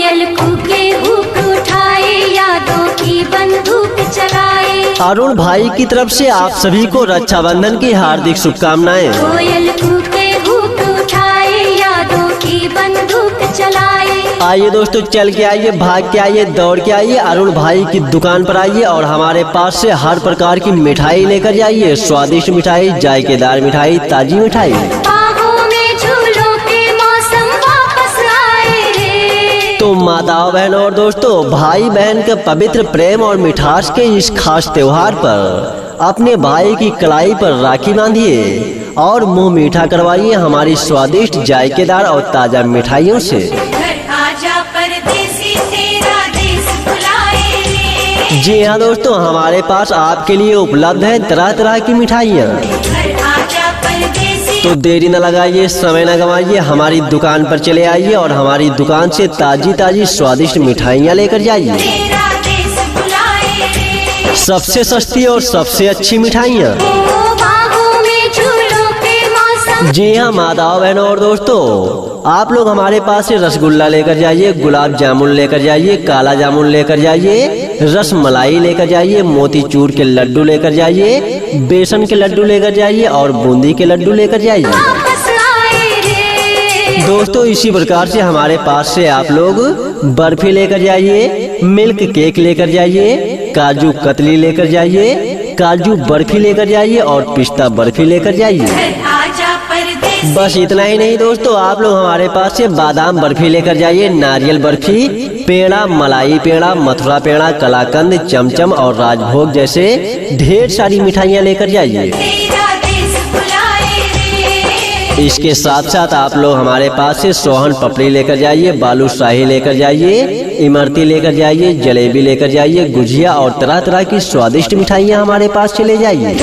कोयल कूके hook उठाए, यादों की बंदूक चलाए। अरुण भाई की तरफ से आप सभी को रक्षाबंधन की हार्दिक शुभकामनाएं। कोयल कूके हुक उठाए, यादों की बंदूक चलाए। आइए दोस्तों, चल के आइए, भाग के आइए, दौड़ के आइए, अरुण भाई की दुकान पर आइए और हमारे पास से हर प्रकार की मिठाई लेकर जाइए। स्वादिष्ट मिठाई, जायकेदार मिठाई, ताजी मिठाई। तो माताओं, बहनों और दोस्तों, भाई बहन के पवित्र प्रेम और मिठास के इस खास त्योहार पर अपने भाई की कलाई पर राखी बांधिए और मुंह मीठा करवाइए हमारी स्वादिष्ट, जायकेदार और ताजा मिठाइयों से। जी हाँ दोस्तों, हमारे पास आपके लिए उपलब्ध है तरह तरह की मिठाइयाँ। तो देरी न लगाइए, समय न गवाइए, हमारी दुकान पर चले आइए और हमारी दुकान से ताजी ताजी स्वादिष्ट मिठाइयाँ लेकर जाइए। सबसे सस्ती और सबसे अच्छी मिठाइयाँ। जी हाँ माताओं, बहनों और दोस्तों, आप लोग हमारे पास से रसगुल्ला लेकर जाइए, गुलाब जामुन लेकर जाइए, काला जामुन लेकर जाइए, रस मलाई लेकर जाइए, मोतीचूर के लड्डू लेकर जाइए, बेसन के लड्डू लेकर जाइए और बूंदी के लड्डू लेकर जाइए। दोस्तों, इसी प्रकार से हमारे पास से आप लोग बर्फी लेकर जाइए, मिल्क केक लेकर जाइए, काजू कतली लेकर जाइए, काजू बर्फी लेकर जाइए और पिस्ता बर्फी लेकर जाइए। बस इतना ही नहीं दोस्तों, आप लोग हमारे पास से बादाम बर्फी लेकर जाइए, नारियल बर्फी, पेड़ा, मलाई पेड़ा, मथुरा पेड़ा, कलाकंद, चमचम और राजभोग जैसे ढेर सारी मिठाइयाँ लेकर जाइए। इसके साथ साथ आप लोग हमारे पास से सोहन पपड़ी लेकर जाइए, बालूशाही लेकर जाइए, इमरती लेकर जाइए, जलेबी लेकर जाइए, गुजिया और तरह तरह की स्वादिष्ट मिठाइयाँ हमारे पास से ले जाइए।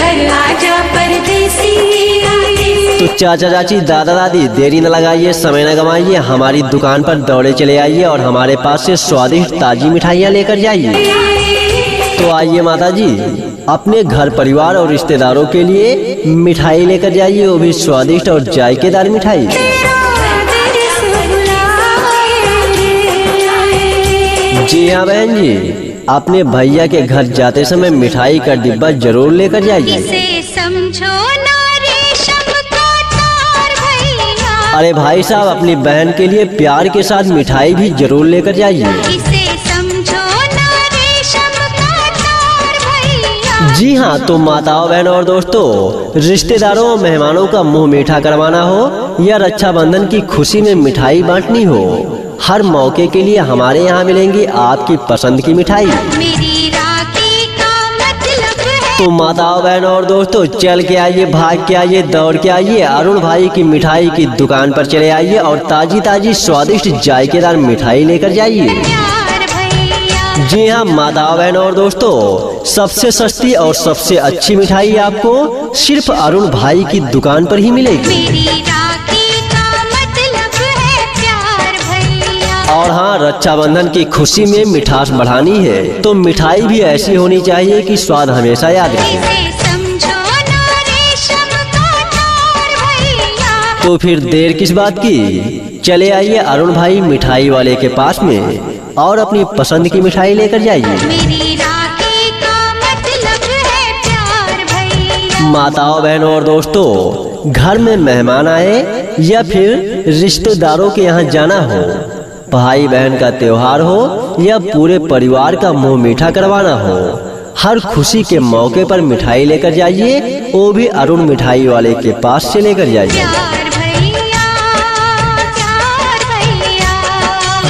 तो चाचा चाची, दादा दादी, देरी न लगाइए, समय न गवाइए, हमारी दुकान पर दौड़े चले आइए और हमारे पास से स्वादिष्ट ताजी मिठाइयाँ लेकर जाइए। तो आइए माता जी, अपने घर परिवार और रिश्तेदारों के लिए मिठाई लेकर जाइए, वो भी स्वादिष्ट और जायकेदार मिठाई। जी हाँ बहन जी, अपने भैया के घर जाते समय मिठाई का डिब्बा जरूर लेकर जाइए। अरे भाई साहब, अपनी बहन के लिए प्यार के साथ मिठाई भी जरूर लेकर जाइए। जी हाँ, तो माताओं, बहनों और दोस्तों, रिश्तेदारों और मेहमानों का मुंह मीठा करवाना हो या रक्षाबंधन की खुशी में मिठाई बांटनी हो, हर मौके के लिए हमारे यहाँ मिलेंगी आपकी पसंद की मिठाई। तो माताओं, बहनों और दोस्तों, चल के आइए, भाग के आइए, दौड़ के आइए, अरुण भाई की मिठाई की दुकान पर चले आइए और ताजी ताजी स्वादिष्ट जायकेदार मिठाई लेकर जाइए। जी हाँ माताओं, बहनों और दोस्तों, सबसे सस्ती और सबसे अच्छी मिठाई आपको सिर्फ अरुण भाई की दुकान पर ही मिलेगी। और हाँ, रक्षाबंधन की खुशी में मिठास बढ़ानी है तो मिठाई भी ऐसी होनी चाहिए कि स्वाद हमेशा याद रहे। तो फिर देर किस बात की, चले आइए अरुण भाई मिठाई वाले के पास में और अपनी पसंद की मिठाई लेकर जाइए। माताओं, बहनों और दोस्तों, घर में मेहमान आए या फिर रिश्तेदारों के यहाँ जाना हो, भाई बहन का त्योहार हो या पूरे परिवार का मुंह मीठा करवाना हो, हर खुशी के मौके पर मिठाई लेकर जाइए, वो भी अरुण मिठाई वाले के पास से लेकर जाइए।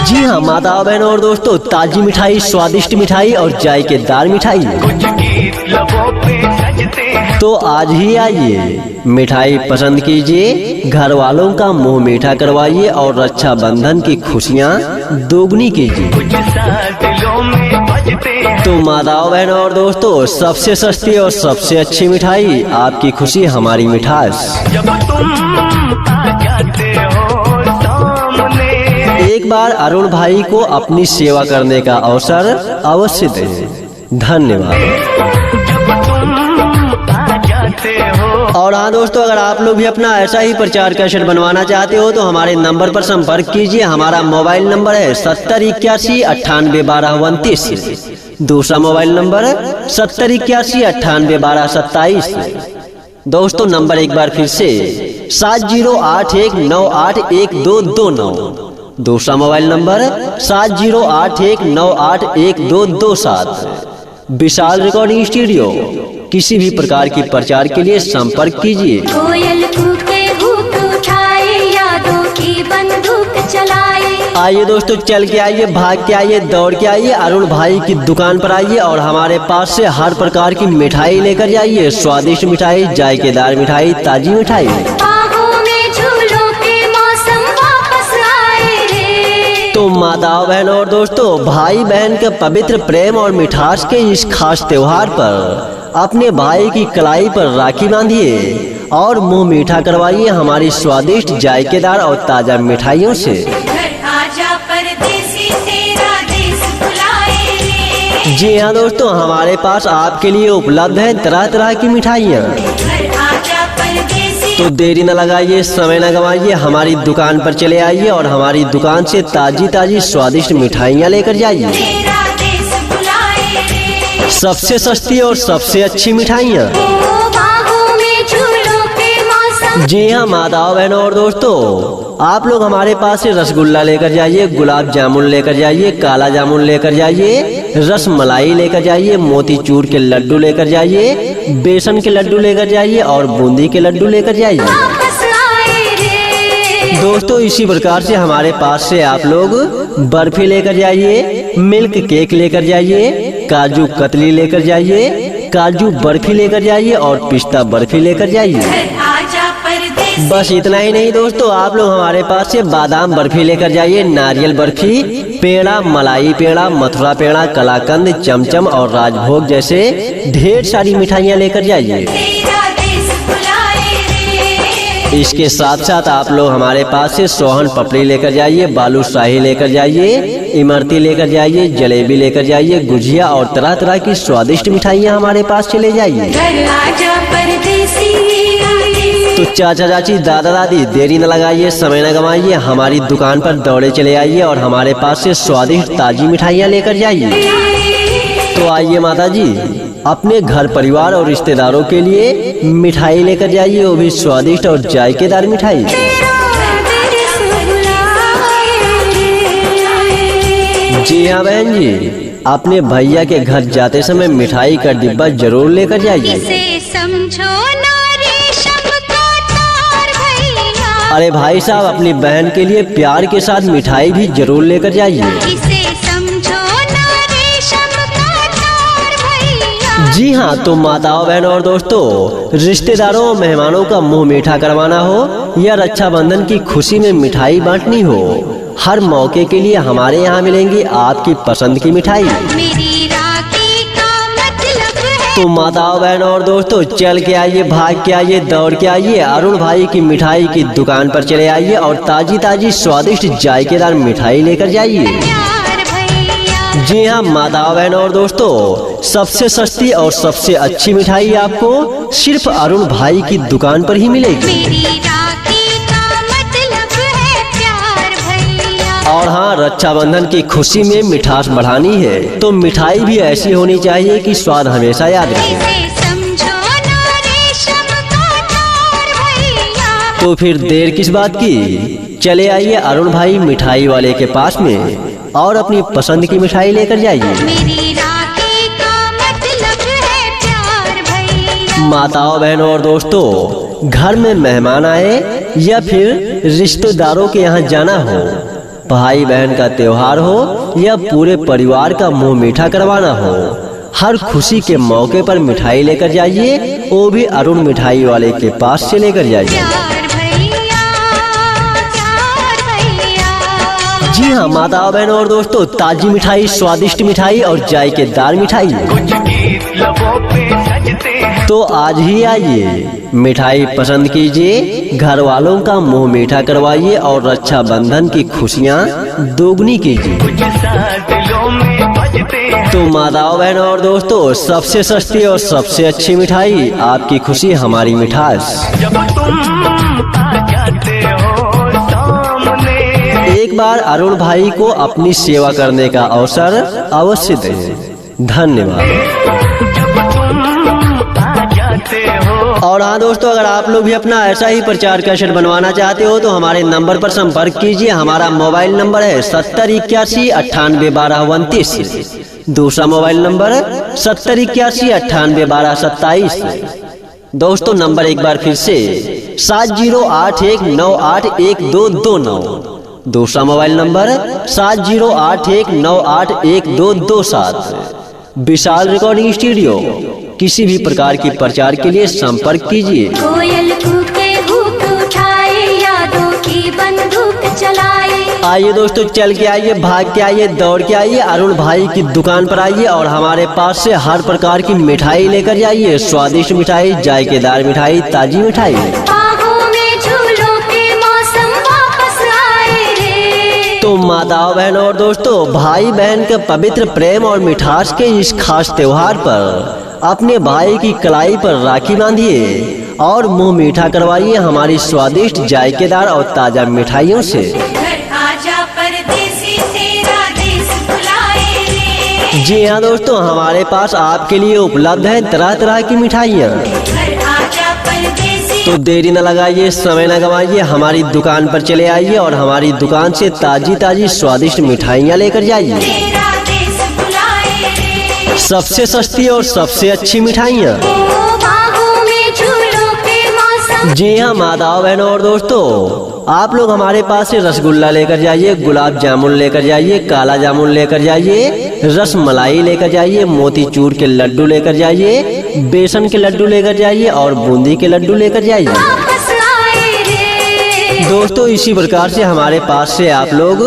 जी हाँ माताओं, बहनों और दोस्तों, ताजी मिठाई, स्वादिष्ट मिठाई और जायकेदार मिठाई। तो आज ही आइए, मिठाई पसंद कीजिए, घर वालों का मुंह मीठा करवाइए और रक्षाबंधन की खुशियाँ दोगुनी कीजिए। तो माताओं, बहनों और दोस्तों, सबसे सस्ती और सबसे अच्छी मिठाई, आपकी खुशी हमारी मिठास। एक बार अरुण भाई को अपनी सेवा करने का अवसर अवश्य दें। धन्यवाद। और हाँ दोस्तों, अगर आप लोग भी अपना ऐसा ही प्रचार कैसेट बनवाना चाहते हो तो हमारे नंबर पर संपर्क कीजिए। हमारा मोबाइल नंबर है 7081981229। दूसरा मोबाइल नंबर 7081981227। दोस्तों नंबर एक बार फिर से 7081981229। दूसरा मोबाइल नंबर 7081981227। विशाल रिकॉर्डिंग स्टूडियो। किसी भी प्रकार की प्रचार के लिए संपर्क कीजिए। कोयल कूके हुक उठाए, यादों की बंदूक चलाए। आइए दोस्तों, चल के आइए, भाग के आइए, दौड़ के आइए, अरुण भाई की दुकान पर आइए और हमारे पास से हर प्रकार की मिठाई लेकर जाइए। स्वादिष्ट मिठाई, जायकेदार मिठाई, ताजी मिठाई। बाहों में झूलों के मौसम वापस आए रे। तो माताओं, बहनों और दोस्तों, भाई बहन के पवित्र प्रेम और मिठास के इस खास त्योहार पर अपने भाई की कलाई पर राखी बांधिए और मुंह मीठा करवाइए हमारी स्वादिष्ट, जायकेदार और ताजा मिठाइयों से। आजा परदेसी, तेरा देश बुलाए रे। जी हाँ दोस्तों, हमारे पास आपके लिए उपलब्ध है तरह तरह की मिठाइयाँ। आजा परदेसी। तो देरी न लगाइए, समय न गवाइए, हमारी दुकान पर चले आइए और हमारी दुकान से ताजी ताजी स्वादिष्ट मिठाइयाँ लेकर जाइए। तेरा देश बुलाए रे। सबसे सस्ती और सबसे अच्छी मिठाइयाँ। बाहों में झूलों के मौसम। जी हाँ माताओं, बहनों और दोस्तों, आप लोग हमारे पास से रसगुल्ला लेकर जाइए, गुलाब जामुन लेकर जाइए, काला जामुन लेकर जाइए, रस मलाई लेकर जाइए, मोतीचूर के लड्डू लेकर जाइए, बेसन के लड्डू लेकर जाइए और बूंदी के लड्डू लेकर जाइए। वापस आए रे। दोस्तों इसी प्रकार से हमारे पास से आप लोग बर्फी लेकर जाइए, मिल्क केक लेकर जाइए, काजू कतली लेकर जाइए, काजू बर्फी लेकर जाइए और पिस्ता बर्फी लेकर जाइए। आजा परदेसी। बस इतना ही नहीं दोस्तों, आप लोग हमारे पास से बादाम बर्फी लेकर जाइए, नारियल बर्फी, पेड़ा, मलाई पेड़ा, मथुरा पेड़ा, कलाकंद, चमचम और राजभोग जैसे ढेर सारी मिठाइयाँ लेकर जाइए। तेरा देश बुलाए रे। इसके साथ साथ आप लोग हमारे पास से सोहन पपड़ी लेकर जाइए, बालूशाही लेकर जाइए, इमरती लेकर जाइए, जलेबी लेकर जाइए, गुजिया और तरह तरह की स्वादिष्ट मिठाइयाँ हमारे पास से ले जाइए। आजा परदेसी। तो चाचा चाची, दादा दादी, देरी न लगाइए, समय न गवाइए, हमारी दुकान पर दौड़े चले आइए और हमारे पास से स्वादिष्ट ताजी मिठाइयाँ लेकर जाइए। तो आइए माता जी, अपने घर परिवार और रिश्तेदारों के लिए मिठाई लेकर जाइए, वो भी स्वादिष्ट और जायकेदार मिठाई। जी हाँ बहन जी, अपने भैया के घर जाते समय मिठाई का डिब्बा जरूर लेकर जाइए। इसे समझो ना रेशम का तार भैया। अरे भाई साहब, अपनी बहन के लिए प्यार के साथ मिठाई भी जरूर लेकर जाइए। इसे समझो ना रेशम का तार भैया। जी हाँ, तो माताओं, बहनों और दोस्तों, रिश्तेदारों और मेहमानों का मुंह मीठा करवाना हो या रक्षाबंधन की खुशी में मिठाई बांटनी हो, हर मौके के लिए हमारे यहाँ मिलेंगी आपकी पसंद की मिठाई। मेरी राखी का मतलब है। तो माताओं, बहनों और दोस्तों, चल के आइए, भाग के आइए, दौड़ के आइए, अरुण भाई की मिठाई की दुकान पर चले आइए और ताजी ताजी स्वादिष्ट जायकेदार मिठाई लेकर जाइए। प्यार भैया। जी हाँ माताओं, बहनों और दोस्तों, सबसे सस्ती और सबसे अच्छी मिठाई आपको सिर्फ अरुण भाई की दुकान पर ही मिलेगी। मेरी राखी का मतलब है प्यार भैया। और हाँ, रक्षाबंधन की खुशी में मिठास बढ़ानी है तो मिठाई भी ऐसी होनी चाहिए कि स्वाद हमेशा याद रहे। इसे समझो ना रेशम का तार भैया। तो फिर देर किस बात की, चले आइए अरुण भाई मिठाई वाले के पास में और अपनी पसंद की मिठाई लेकर जाइए। मेरी राखी का मतलब है प्यार भैया। माताओं, बहनों और दोस्तों, घर में मेहमान आए या फिर रिश्तेदारों के यहाँ जाना हो, भाई बहन का त्योहार हो या पूरे परिवार का मुंह मीठा करवाना हो, हर खुशी के मौके पर मिठाई लेकर जाइए, वो भी अरुण मिठाई वाले के पास से लेकर जाइए। प्यार भैया, प्यार भैया। जी हाँ माताओं, बहनों और दोस्तों, ताजी मिठाई, स्वादिष्ट मिठाई और जायकेदार मिठाई। कुछ गीत लबों पे तो आज ही आइए, मिठाई पसंद कीजिए, घर वालों का मुंह मीठा करवाइए और रक्षाबंधन की खुशियाँ दोगुनी कीजिए। तो माताओं बहनों और दोस्तों, सबसे सस्ती और सबसे अच्छी मिठाई, आपकी खुशी हमारी मिठास। एक बार अरुण भाई को अपनी सेवा करने का अवसर अवश्य दें। धन्यवाद। और हाँ दोस्तों, अगर आप लोग भी अपना ऐसा ही प्रचार कैसेट बनवाना चाहते हो तो हमारे नंबर पर संपर्क कीजिए। हमारा मोबाइल नंबर है 7081981229। दूसरा मोबाइल नंबर 7081981227। दोस्तों नंबर एक बार फिर से 7081981229। दूसरा मोबाइल नंबर 7081981227। विशाल रिकॉर्डिंग स्टूडियो। किसी भी प्रकार की प्रचार के लिए संपर्क कीजिए। कोयल कूके हुक उठाए, यादों की बंदूक चलाए। आइए दोस्तों, चल के आइए, भाग के आइए, दौड़ के आइए, अरुण भाई की दुकान पर आइए और हमारे पास से हर प्रकार की मिठाई लेकर जाइए। स्वादिष्ट मिठाई, जायकेदार मिठाई, ताजी मिठाई। बाहों में झूलों के मौसम वापस आए रे। तो माताओं बहनों और दोस्तों, भाई बहन के पवित्र प्रेम और मिठास के इस खास त्योहार पर अपने भाई की कलाई पर राखी बांधिए और मुंह मीठा करवाइए हमारी स्वादिष्ट, जायकेदार और ताजा मिठाइयों से। घर आजा परदेसी, तेरा देश बुलाए रे। जी हाँ दोस्तों, हमारे पास आपके लिए उपलब्ध है तरह तरह की मिठाइयाँ। घर आजा परदेसी। तो देरी न लगाइए, समय न गवाइए, हमारी दुकान पर चले आइए और हमारी दुकान से ताजी ताजी स्वादिष्ट मिठाइयाँ लेकर जाइए। तेरा देश बुलाए रे। सबसे सस्ती और सबसे अच्छी मिठाइयाँ। बाहों में झूलों के मौसम। जी हाँ माताओं बहनों और दोस्तों, आप लोग हमारे पास से रसगुल्ला लेकर जाइए, गुलाब जामुन लेकर जाइए, काला जामुन लेकर जाइए, रस मलाई लेकर जाइए, मोतीचूर के लड्डू लेकर जाइए, बेसन के लड्डू लेकर जाइए और बूंदी के लड्डू लेकर जाइए। वापस आए रे। दोस्तों इसी प्रकार से हमारे पास से आप लोग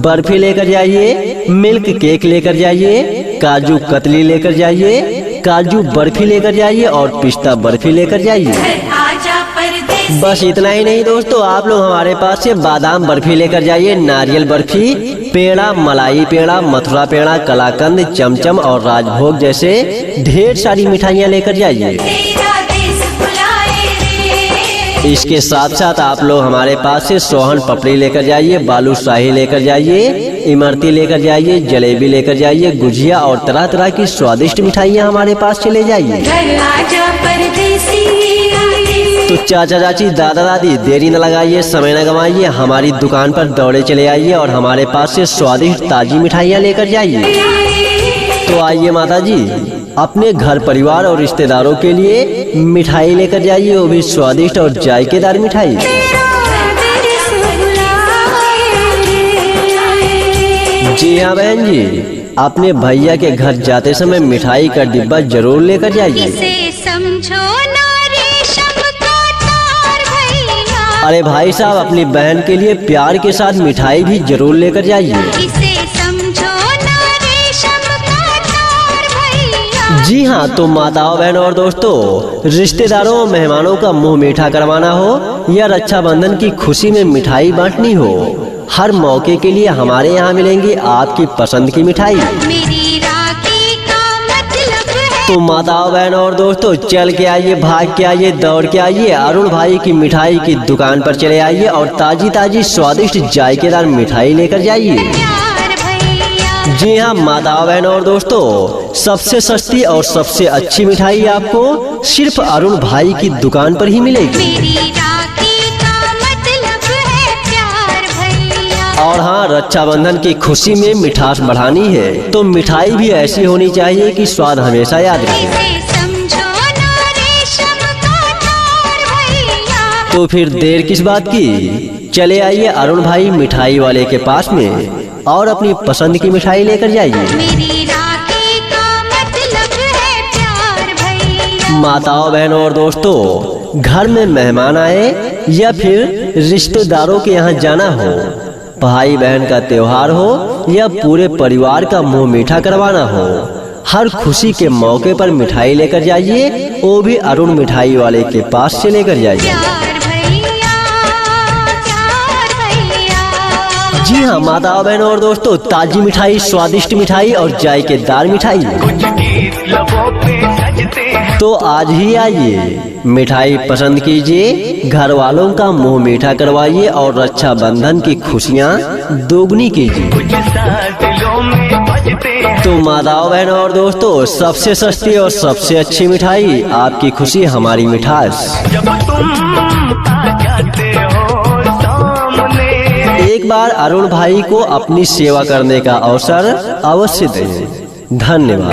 बर्फी लेकर जाइए, मिल्क केक लेकर जाइए, काजू कतली लेकर जाइए, काजू बर्फी लेकर जाइए और पिस्ता बर्फी लेकर जाइए। घर आजा परदेसी। बस इतना ही नहीं दोस्तों, आप लोग हमारे पास से बादाम बर्फी लेकर जाइए, नारियल बर्फी, पेड़ा, मलाई पेड़ा, मथुरा पेड़ा, कलाकंद, चमचम और राजभोग जैसे ढेर सारी मिठाइयाँ लेकर जाइए। तेरा देश बुलाए रे। इसके साथ साथ आप लोग हमारे पास से सोहन पपड़ी लेकर जाइए, बालूशाही लेकर जाइए, इमरती लेकर जाइए, जलेबी लेकर जाइए, गुजिया और तरह तरह की स्वादिष्ट मिठाइयाँ हमारे पास चले जाइए। घर आजा परदेसी। तो चाचा चाची, दादा दादी, देरी न लगाइए, समय न गवाइए, हमारी दुकान पर दौड़े चले आइए और हमारे पास से स्वादिष्ट ताजी मिठाइयाँ लेकर जाइए। तो आइए माता जी, अपने घर परिवार और रिश्तेदारों के लिए मिठाई लेकर जाइए, वो भी स्वादिष्ट और जायकेदार मिठाई। जी हाँ बहन जी, अपने भैया के घर जाते समय मिठाई का डिब्बा जरूर लेकर जाइए। इसे समझो ना रेशम का तार भैया। अरे भाई साहब, अपनी बहन के लिए प्यार के साथ मिठाई भी जरूर लेकर जाइए। इसे समझो ना रेशम का तार भैया। जी हाँ, तो माताओं बहनों और दोस्तों, रिश्तेदारों और मेहमानों का मुंह मीठा करवाना हो या रक्षाबंधन की खुशी में मिठाई बांटनी हो, हर मौके के लिए हमारे यहाँ मिलेंगी आपकी पसंद की मिठाई। मेरी राखी का मतलब है। तो माताओं बहनों और दोस्तों, चल के आइए, भाग के आइए, दौड़ के आइए, अरुण भाई की मिठाई की दुकान पर चले आइए और ताजी ताजी स्वादिष्ट जायकेदार मिठाई लेकर जाइए। प्यार भैया। जी हाँ माताओं बहनों और दोस्तों, सबसे सस्ती और सबसे अच्छी मिठाई आपको सिर्फ अरुण भाई की दुकान पर ही मिलेगी। मेरी राखी का मतलब है प्यार भैया। और हाँ, रक्षाबंधन की खुशी में मिठास बढ़ानी है तो मिठाई भी ऐसी होनी चाहिए कि स्वाद हमेशा याद रहे। इसे समझो ना रेशम का तार भैया। तो फिर देर किस बात की, चले आइए अरुण भाई मिठाई वाले के पास में और अपनी पसंद की मिठाई लेकर जाइए। मेरी राखी का मतलब है प्यार भैया। माताओं बहनों और दोस्तों, घर में मेहमान आए या फिर रिश्तेदारों के यहाँ जाना हो, भाई बहन का त्योहार हो या पूरे परिवार का मुंह मीठा करवाना हो, हर खुशी के मौके पर मिठाई लेकर जाइए, वो भी अरुण मिठाई वाले के पास से लेकर जाइए। प्यार भैया, प्यार भैया। जी हाँ माताओं बहनों और दोस्तों, ताजी मिठाई, स्वादिष्ट मिठाई और जायकेदार मिठाई, तो आज ही आइए, मिठाई पसंद कीजिए, घर वालों का मुंह मीठा करवाइए और रक्षाबंधन की खुशियाँ दोगुनी कीजिए। तो माताओं बहनों और दोस्तों, सबसे सस्ती और सबसे अच्छी मिठाई, आपकी खुशी हमारी मिठास। एक बार अरुण भाई को अपनी सेवा करने का अवसर अवश्य दें। धन्यवाद।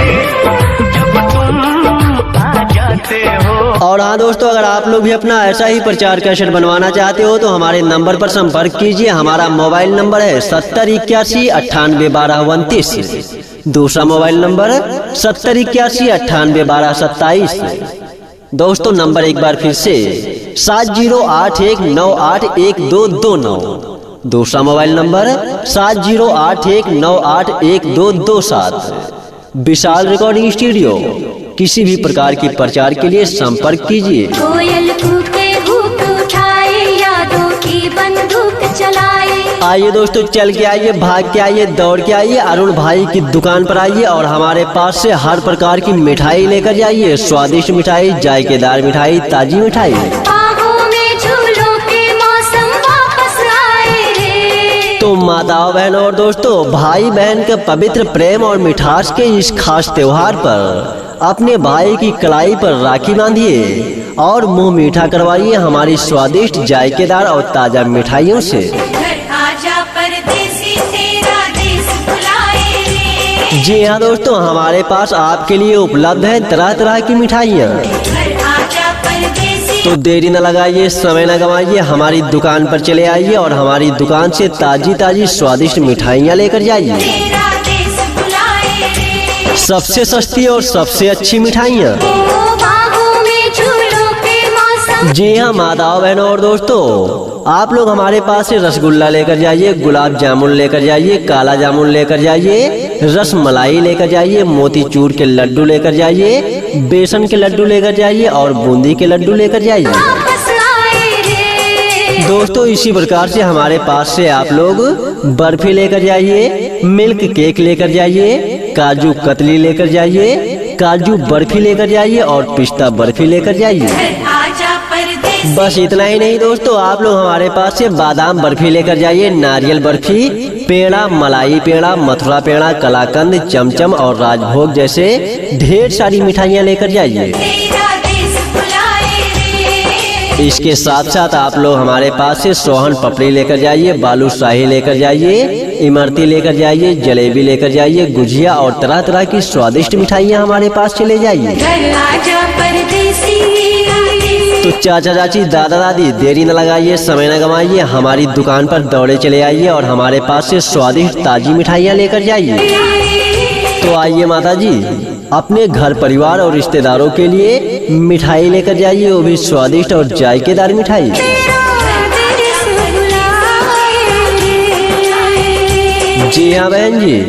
और हाँ दोस्तों, अगर आप लोग भी अपना ऐसा ही प्रचार कैसेट बनवाना चाहते हो तो हमारे नंबर पर संपर्क कीजिए। हमारा मोबाइल नंबर है 7081981229। दूसरा मोबाइल नंबर 7081981227। दोस्तों नंबर एक बार फिर से 7081981229। दूसरा मोबाइल नंबर 7081981227। विशाल रिकॉर्डिंग स्टूडियो। किसी भी प्रकार की प्रचार के लिए संपर्क कीजिए। कोयल कूके हुक उठाए, यादों की बंदूक चलाए। आइए दोस्तों, चल के आइए, भाग के आइए, दौड़ के आइए, अरुण भाई की दुकान पर आइए और हमारे पास से हर प्रकार की मिठाई लेकर जाइए। स्वादिष्ट मिठाई, जायकेदार मिठाई, ताजी मिठाई। बाहों में झूलों के मौसम वापस आए रे। तो माताओं बहनों और दोस्तों, भाई बहन के पवित्र प्रेम और मिठास के इस खास त्योहार पर अपने भाई की कलाई पर राखी बांधिए और मुंह मीठा करवाइए हमारी स्वादिष्ट, जायकेदार और ताजा मिठाइयों से। घर आजा परदेसी, तेरा देश बुलाए रे। जी हाँ दोस्तों, हमारे पास आपके लिए उपलब्ध है तरह तरह की मिठाइयाँ। घर आजा परदेसी। तो देरी न लगाइए, समय न गवाइए, हमारी दुकान पर चले आइए और हमारी दुकान से ताजी ताजी स्वादिष्ट मिठाइयाँ लेकर जाइए। तेरा देश बुलाए रे। सबसे सस्ती और सबसे अच्छी मिठाइयाँ। बाहों में झूलों के मौसम। जी हाँ माताओं बहनों और दोस्तों, आप लोग हमारे पास से रसगुल्ला लेकर जाइए, गुलाब जामुन लेकर जाइए, काला जामुन लेकर जाइए, रस मलाई लेकर जाइए, मोतीचूर के लड्डू लेकर जाइए, बेसन के लड्डू लेकर जाइए और बूंदी के लड्डू लेकर जाइए। वापस आए रे। दोस्तों इसी प्रकार से हमारे पास से आप लोग बर्फी लेकर जाइए, मिल्क केक लेकर जाइए, काजू कतली लेकर जाइए, काजू बर्फी लेकर जाइए और पिस्ता बर्फी लेकर जाइए। घर आजा परदेसी। बस इतना ही नहीं दोस्तों, आप लोग हमारे पास से बादाम बर्फी लेकर जाइए, नारियल बर्फी, पेड़ा, मलाई पेड़ा, मथुरा पेड़ा, कलाकंद, चमचम और राजभोग जैसे ढेर सारी मिठाइयाँ लेकर जाइए। तेरा देश बुलाए रे। इसके साथ साथ आप लोग हमारे पास से सोहन पपड़ी लेकर जाइए, बालूशाही लेकर जाइए, इमरती लेकर जाइए, जलेबी लेकर जाइए, गुजिया और तरह तरह की स्वादिष्ट मिठाइयाँ हमारे पास चले जाइए। घर आजा परदेसी। तो चाचा चाची, दादा दादी, देरी न लगाइए, समय न गवाइए, हमारी दुकान पर दौड़े चले आइए और हमारे पास से स्वादिष्ट ताजी मिठाइयाँ लेकर जाइए। तो आइए माता जी, अपने घर परिवार और रिश्तेदारों के लिए मिठाई लेकर जाइए, वो भी स्वादिष्ट और जायकेदार मिठाई। जी हाँ बहन जी,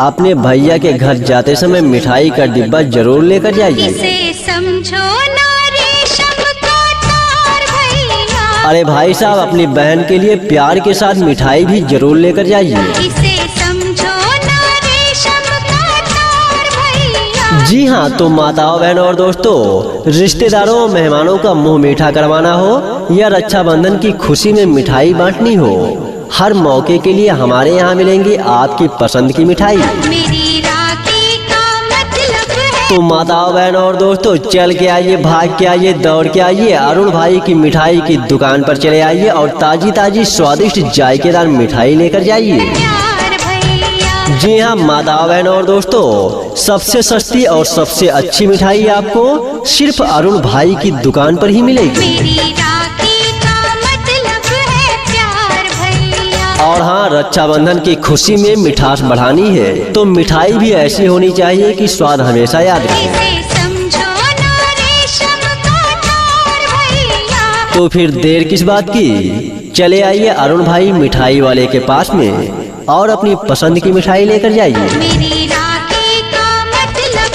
अपने भैया के घर जाते समय मिठाई का डिब्बा जरूर लेकर जाइए। इसे समझो ना रेशम का तार भैया। अरे भाई साहब, अपनी बहन के लिए प्यार के साथ मिठाई भी जरूर लेकर जाइए। इसे समझो ना रेशम का तार भैया। जी हाँ, तो माताओं बहनों और दोस्तों, रिश्तेदारों और मेहमानों का मुंह मीठा करवाना हो या रक्षाबंधन की खुशी में मिठाई बांटनी हो, हर मौके के लिए हमारे यहाँ मिलेंगी आपकी पसंद की मिठाई। मेरी राखी का मतलब है। तो माताओं बहनों और दोस्तों, चल के आइए, भाग के आइए, दौड़ के आइए, अरुण भाई की मिठाई की दुकान पर चले आइए और ताजी ताजी स्वादिष्ट जायकेदार मिठाई लेकर जाइए। प्यार भैया। जी हाँ माताओं बहनों और दोस्तों, सबसे सस्ती और सबसे अच्छी मिठाई आपको सिर्फ अरुण भाई की दुकान पर ही मिलेगी। मेरी राखी का मतलब है प्यार भैया। और हाँ, रक्षाबंधन की खुशी में मिठास बढ़ानी है तो मिठाई भी ऐसी होनी चाहिए कि स्वाद हमेशा याद रहे। इसे समझो ना रेशम का तार भैया। तो फिर देर किस बात की, चले आइए अरुण भाई मिठाई वाले के पास में और अपनी पसंद की मिठाई लेकर जाइए। मेरी राखी का मतलब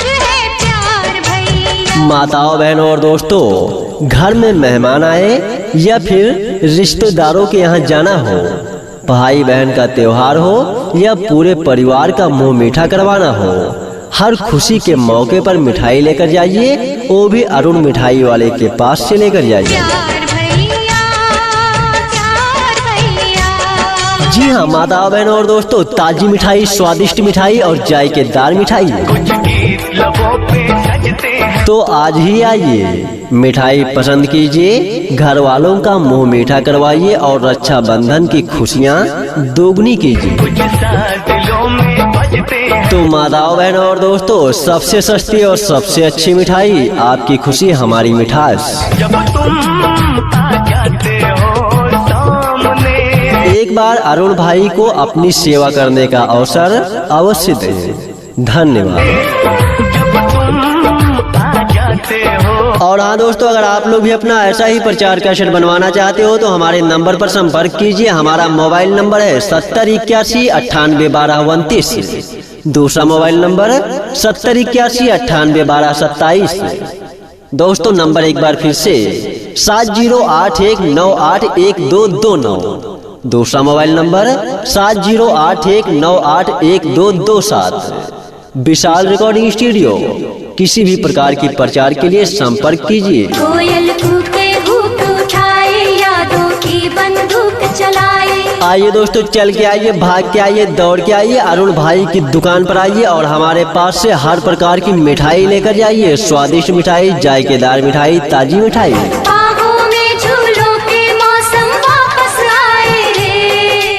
माताओं, बहनों और दोस्तों, घर में मेहमान आए या फिर रिश्तेदारों के यहाँ जाना हो, भाई बहन का त्योहार हो या पूरे परिवार का मुंह मीठा करवाना हो, हर खुशी के मौके पर मिठाई लेकर जाइए, वो भी अरुण मिठाई वाले के पास से लेकर जाइए। जी हाँ माताओं, बहनों और दोस्तों, ताजी मिठाई, स्वादिष्ट मिठाई और जायकेदार मिठाई। तो आज ही आइए, मिठाई पसंद कीजिए, घर वालों का मुंह मीठा करवाइए और रक्षाबंधन की खुशियाँ दोगुनी कीजिए। तो माताओं, बहनों और दोस्तों, सबसे सस्ती और सबसे अच्छी मिठाई, आपकी खुशी हमारी मिठास। एक बार अरुण भाई को अपनी सेवा करने का अवसर अवश्य दें। धन्यवाद। और हाँ दोस्तों, अगर आप लोग भी अपना ऐसा ही प्रचार कैसेट बनवाना चाहते हो तो हमारे नंबर पर संपर्क कीजिए। हमारा मोबाइल नंबर है 7081981229। दूसरा मोबाइल नंबर 7081981227। दोस्तों नंबर एक बार फिर से 7081981229। दूसरा मोबाइल नंबर 7081981227। विशाल रिकॉर्डिंग स्टूडियो। किसी भी प्रकार की प्रचार के लिए संपर्क कीजिए। कोयल कूके हुक उठाए, यादों की बंदूक चलाए। आइए दोस्तों, चल के आइए, भाग के आइए, दौड़ के आइए, अरुण भाई की दुकान पर आइए और हमारे पास से हर प्रकार की मिठाई लेकर जाइए। स्वादिष्ट मिठाई, जायकेदार मिठाई, ताजी मिठाई।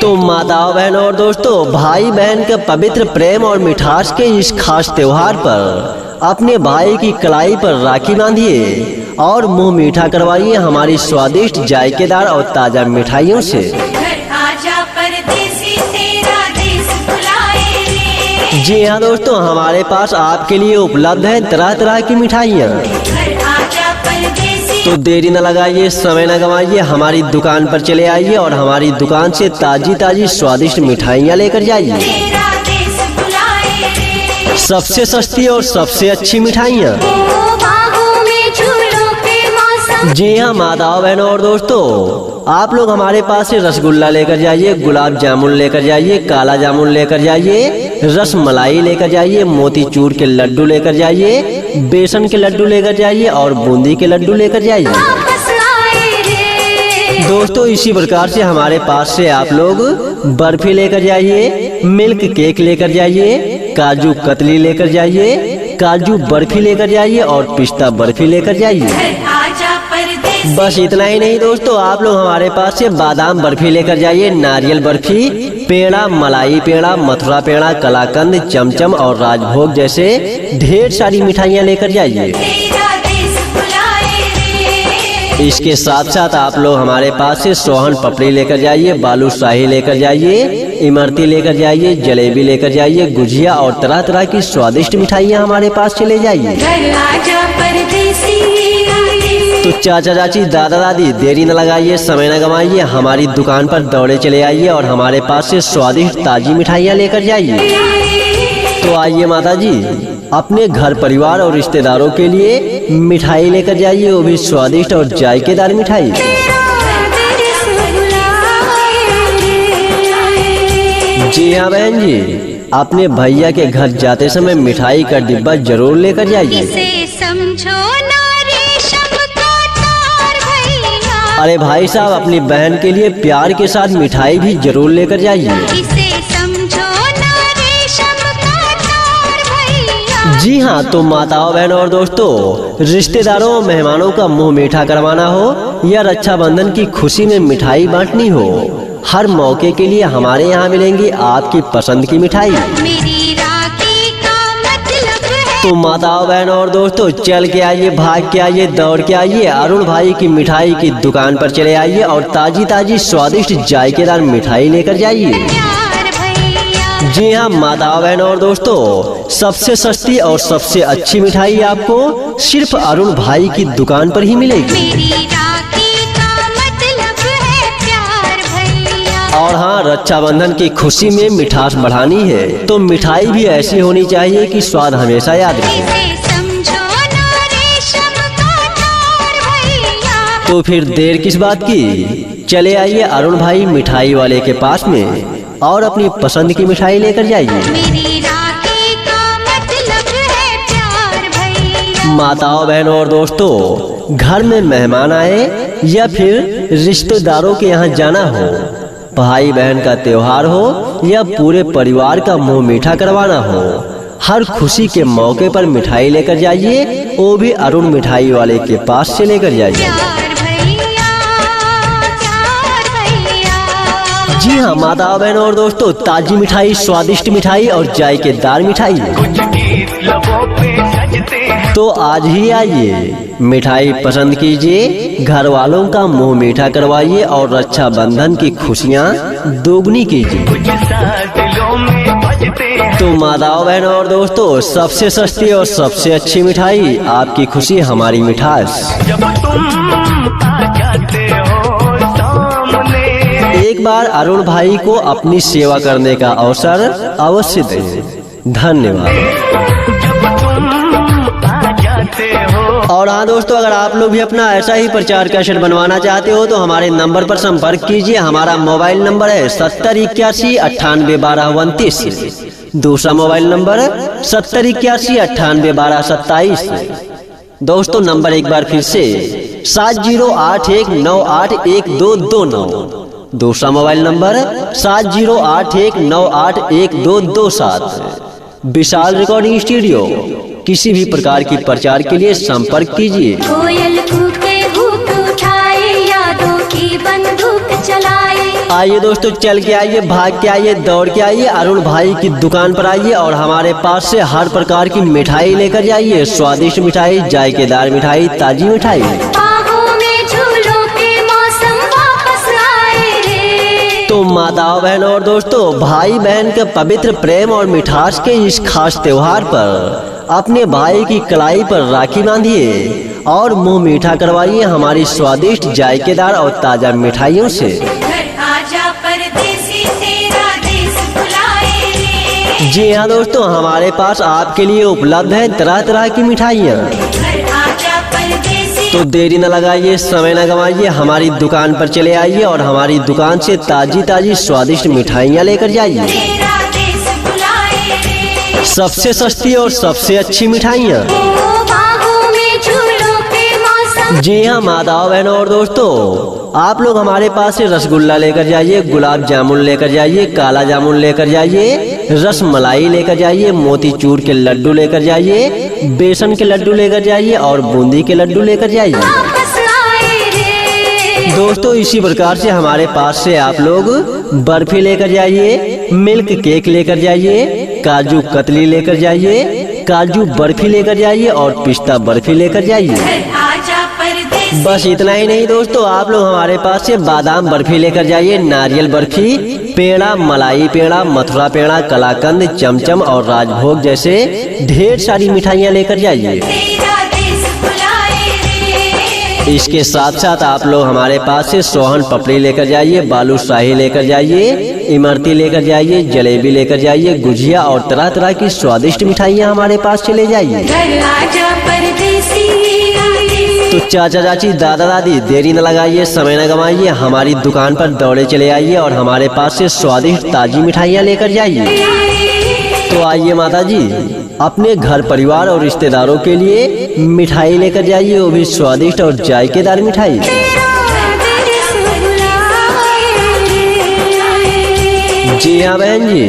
तो माताओं, बहनों और दोस्तों, भाई बहन के पवित्र प्रेम और मिठास के इस खास त्योहार पर अपने भाई की कलाई पर राखी बांधिए और मुंह मीठा करवाइए हमारी स्वादिष्ट, जायकेदार और ताजा मिठाइयों से। आजा परदेसी, तेरा देश बुलाए रे। जी हाँ दोस्तों, हमारे पास आपके लिए उपलब्ध है तरह तरह की मिठाइयाँ। तो देरी न लगाइए, समय न गवाइए, हमारी दुकान पर चले आइए और हमारी दुकान से ताजी ताजी स्वादिष्ट मिठाइयाँ लेकर जाइए। सबसे सस्ती और सबसे अच्छी मिठाइयाँ। जी हाँ माताओं, बहनों और दोस्तों, आप लोग हमारे पास से रसगुल्ला लेकर जाइए, गुलाब जामुन लेकर जाइए, काला जामुन लेकर जाइए, रस मलाई लेकर जाइए, मोतीचूर के लड्डू लेकर जाइए, बेसन के लड्डू लेकर जाइए और बूंदी के लड्डू लेकर जाइए। दोस्तों इसी प्रकार से हमारे पास से आप लोग बर्फी लेकर जाइए, मिल्क केक लेकर जाइए, काजू कतली लेकर जाइए, काजू बर्फी लेकर जाइए और पिस्ता बर्फी लेकर जाइए। बस इतना ही नहीं दोस्तों, आप लोग हमारे पास से बादाम बर्फी लेकर जाइए, नारियल बर्फी, पेड़ा, मलाई पेड़ा, मथुरा पेड़ा, कलाकंद, चमचम और राजभोग जैसे ढेर सारी मिठाइयाँ लेकर जाइए। इसके साथ साथ आप लोग हमारे पास से सोहन पपड़ी लेकर जाइए, बालूशाही लेकर जाइए, इमरती लेकर जाइए, जलेबी लेकर जाइए, गुजिया और तरह तरह की स्वादिष्ट मिठाइयाँ हमारे पास से ले जाइए। तो चाचा चाची, दादा दादी, देरी न लगाइए, समय न गवाइए, हमारी दुकान पर दौड़े चले आइए और हमारे पास से स्वादिष्ट ताजी मिठाइयाँ लेकर जाइए। तो आइए माता जी, अपने घर परिवार और रिश्तेदारों के लिए मिठाई लेकर जाइए, वो भी स्वादिष्ट और जायकेदार मिठाई। जी हाँ बहन जी, अपने भैया के घर जाते समय मिठाई का डिब्बा जरूर लेकर जाइए। अरे भाई साहब, अपनी बहन के लिए प्यार के साथ मिठाई भी जरूर लेकर जाइए। जी हाँ, तो माताओं, बहनों और दोस्तों, रिश्तेदारों और मेहमानों का मुंह मीठा करवाना हो या रक्षाबंधन की खुशी में मिठाई बांटनी हो, हर मौके के लिए हमारे यहाँ मिलेंगी आपकी पसंद की मिठाई। तो माताओं, बहनों और दोस्तों, चल के आइए, भाग के आइए, दौड़ के आइए, अरुण भाई की मिठाई की दुकान पर चले आइए और ताजी ताजी स्वादिष्ट जायकेदार मिठाई लेकर जाइए। जी हाँ माताओं, बहनों और दोस्तों, सबसे सस्ती और सबसे अच्छी मिठाई आपको सिर्फ अरुण भाई की दुकान पर ही मिलेगी। और हाँ, रक्षाबंधन की खुशी में मिठास बढ़ानी है तो मिठाई भी ऐसी होनी चाहिए कि स्वाद हमेशा याद रहे। तो फिर देर किस बात की, चले आइए अरुण भाई मिठाई वाले के पास में और अपनी पसंद की मिठाई लेकर जाइए। मेरी राखी का मतलब है प्यार भैया। माताओं बहनों और दोस्तों, घर में मेहमान आए या फिर रिश्तेदारों के यहाँ जाना हो, भाई बहन का त्योहार हो या पूरे परिवार का मुंह मीठा करवाना हो, हर खुशी के मौके पर मिठाई लेकर जाइए, वो भी अरुण मिठाई वाले के पास से लेकर जाइए। प्यार भैया, प्यार भैया। जी हाँ माताओं बहनों और दोस्तों, ताजी मिठाई, स्वादिष्ट मिठाई और जायकेदार मिठाई, तो आज ही आइए, मिठाई पसंद कीजिए, घर वालों का मुंह मीठा करवाइए और रक्षाबंधन की खुशियाँ दोगुनी कीजिए। तो माताओं बहनों और दोस्तों, सबसे सस्ती और सबसे अच्छी मिठाई, आपकी खुशी हमारी मिठास। एक बार अरुण भाई को अपनी सेवा करने का अवसर अवश्य दें। धन्यवाद। और हाँ दोस्तों, अगर आप लोग भी अपना ऐसा ही प्रचार कैसेट बनवाना चाहते हो तो हमारे नंबर पर संपर्क कीजिए। हमारा मोबाइल नंबर है 7081981229। दूसरा मोबाइल नंबर 7081981227। दोस्तों नंबर एक बार फिर से 7081981229। दूसरा मोबाइल नंबर 7081981227। विशाल रिकॉर्डिंग स्टूडियो। किसी भी प्रकार की प्रचार के लिए संपर्क कीजिए। कोयल कूके हुक उठाए, यादों की बंदूक चलाए। आइए दोस्तों, चल के आइए, भाग के आइए, दौड़ के आइए, अरुण भाई की दुकान पर आइए और हमारे पास से हर प्रकार की मिठाई लेकर जाइए। स्वादिष्ट मिठाई, जायकेदार मिठाई, ताजी मिठाई। बाहों में झूलों के मौसम वापस आए रे। तो माताओं बहनों और दोस्तों, भाई बहन के पवित्र प्रेम और मिठास के इस खास त्योहार पर अपने भाई की कलाई पर राखी बांधिए और मुंह मीठा करवाइए हमारी स्वादिष्ट, जायकेदार और ताजा मिठाइयों से। घर आजा परदेसी, तेरा देश बुलाए रे। जी हाँ दोस्तों, हमारे पास आपके लिए उपलब्ध है तरह तरह की मिठाइयाँ। घर आजा परदेसी। तो देरी न लगाइए, समय न गवाइए, हमारी दुकान पर चले आइए और हमारी दुकान से ताजी ताजी स्वादिष्ट मिठाइयाँ लेकर जाइए। तेरा देश बुलाए रे। सबसे सस्ती और सबसे अच्छी मिठाइयाँ। बाहों में झूलों के मौसम। जी हाँ माताओं बहनों और दोस्तों, आप लोग हमारे पास से रसगुल्ला लेकर जाइए, गुलाब जामुन लेकर जाइए, काला जामुन लेकर जाइए, रस मलाई लेकर जाइए, मोतीचूर के लड्डू लेकर जाइए, बेसन के लड्डू लेकर जाइए और बूंदी के लड्डू लेकर जाइए। वापस आए रे। दोस्तों इसी प्रकार से हमारे पास से आप लोग बर्फी लेकर जाइए, मिल्क केक लेकर जाइए, काजू कतली लेकर जाइए, काजू बर्फी लेकर जाइए और पिस्ता बर्फी लेकर जाइए। घर आजा परदेसी। बस इतना ही नहीं दोस्तों, आप लोग हमारे पास से बादाम बर्फी लेकर जाइए, नारियल बर्फी, पेड़ा, मलाई पेड़ा, मथुरा पेड़ा, कलाकंद, चमचम और राजभोग जैसे ढेर सारी मिठाइयाँ लेकर जाइए। तेरा देश बुलाए रे। इसके साथ साथ आप लोग हमारे पास से सोहन पपड़ी लेकर जाइए, बालूशाही लेकर जाइए, इमरती लेकर जाइए, जलेबी लेकर जाइए, गुजिया और तरह तरह की स्वादिष्ट मिठाइयाँ हमारे पास से ले जाइए। घर आजा परदेसी। तो चाचा चाची, दादा दादी, देरी न लगाइए, समय न गवाइए, हमारी दुकान पर दौड़े चले आइए और हमारे पास से स्वादिष्ट ताजी मिठाइयाँ लेकर जाइए। तो आइए माता जी, अपने घर परिवार और रिश्तेदारों के लिए मिठाई लेकर जाइए, वो भी स्वादिष्ट और जायकेदार मिठाई। जी हाँ बहन जी,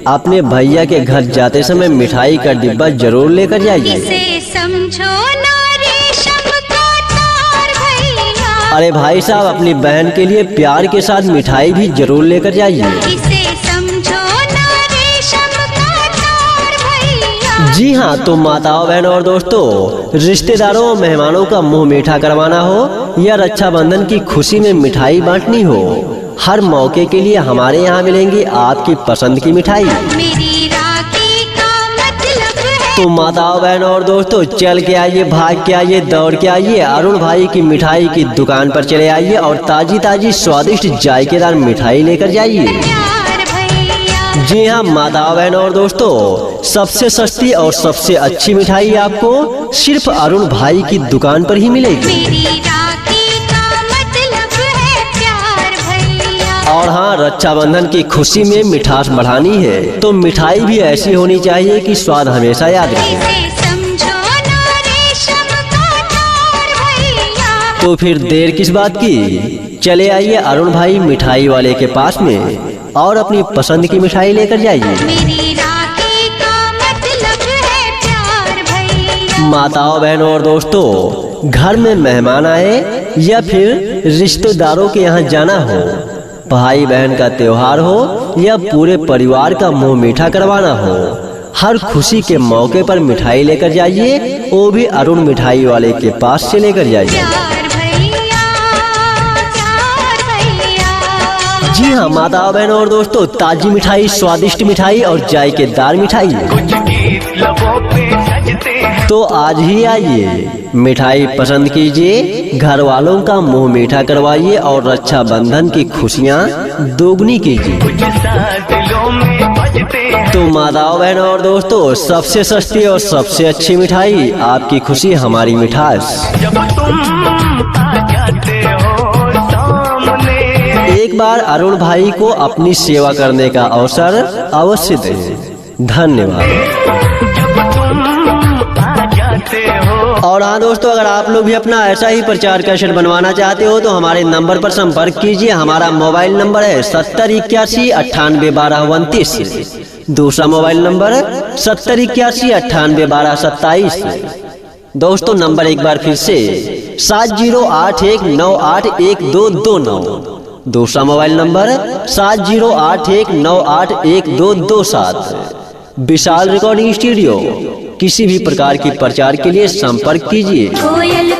अपने भैया के घर जाते समय मिठाई का डिब्बा जरूर लेकर जाइए। इसे समझो ना रेशम का तार भैया। अरे भाई साहब, अपनी बहन के लिए प्यार के साथ मिठाई भी जरूर लेकर जाइए। इसे समझो ना रेशम का तार भैया। जी हाँ, तो माताओं बहनों और दोस्तों, रिश्तेदारों और मेहमानों का मुंह मीठा करवाना हो या रक्षाबंधन की खुशी में मिठाई बांटनी हो, हर मौके के लिए हमारे यहाँ मिलेंगी आपकी पसंद की मिठाई। मेरी राखी का मतलब है। तो माताओं बहनों और दोस्तों, चल के आइए, भाग के आइए, दौड़ के आइए, अरुण भाई की मिठाई की दुकान पर चले आइए और ताजी ताजी स्वादिष्ट जायकेदार मिठाई लेकर जाइए। प्यार भैया। जी हाँ माताओं बहनों और दोस्तों, सबसे सस्ती और सबसे अच्छी मिठाई आपको सिर्फ अरुण भाई की दुकान पर ही मिलेगी। मेरी राखी का और हाँ, रक्षाबंधन की खुशी में मिठास बढ़ानी है तो मिठाई भी ऐसी होनी चाहिए कि स्वाद हमेशा याद रहे। इसे समझो ना रेशम का तार भैया। तो फिर देर किस बात की, चले आइए अरुण भाई मिठाई वाले के पास में और अपनी पसंद की मिठाई लेकर जाइए। मेरी राखी का मतलब है प्यार भैया। माताओं, बहनों और दोस्तों, घर में मेहमान आए या फिर रिश्तेदारों के यहाँ जाना हो, भाई बहन का त्योहार हो या पूरे परिवार का मुंह मीठा करवाना हो, हर खुशी के मौके पर मिठाई लेकर जाइए, वो भी अरुण मिठाई वाले के पास से लेकर जाइए। प्यार भैया, प्यार भैया। जी हाँ माताओं, बहनों और दोस्तों, ताजी मिठाई, स्वादिष्ट मिठाई और जायकेदार मिठाई, कुछ गीत लबों पे सजते हैं। तो आज ही आइए, मिठाई पसंद कीजिए, घर वालों का मुंह मीठा करवाइए और रक्षाबंधन की खुशियाँ दोगुनी कीजिए। कुछ साथ दिलों में बजते हैं। तो माताओं, बहनों और दोस्तों, सबसे सस्ती और सबसे अच्छी मिठाई, आपकी खुशी हमारी मिठास। जब तुम आ जाते हो सामने, एक बार अरुण भाई को अपनी सेवा करने का अवसर अवश्य दें। धन्यवाद। जब तुम आ जाते हो। और हाँ दोस्तों, अगर आप लोग भी अपना ऐसा ही प्रचार कैसेट बनवाना चाहते हो तो हमारे नंबर पर संपर्क कीजिए। हमारा मोबाइल नंबर है 7081981229। दूसरा मोबाइल नंबर 7081981227। दोस्तों नंबर एक बार फिर से 7081981229। दूसरा मोबाइल नंबर 7081981227। विशाल रिकॉर्डिंग स्टूडियो। किसी भी प्रकार की प्रचार के लिए संपर्क कीजिए। कोयल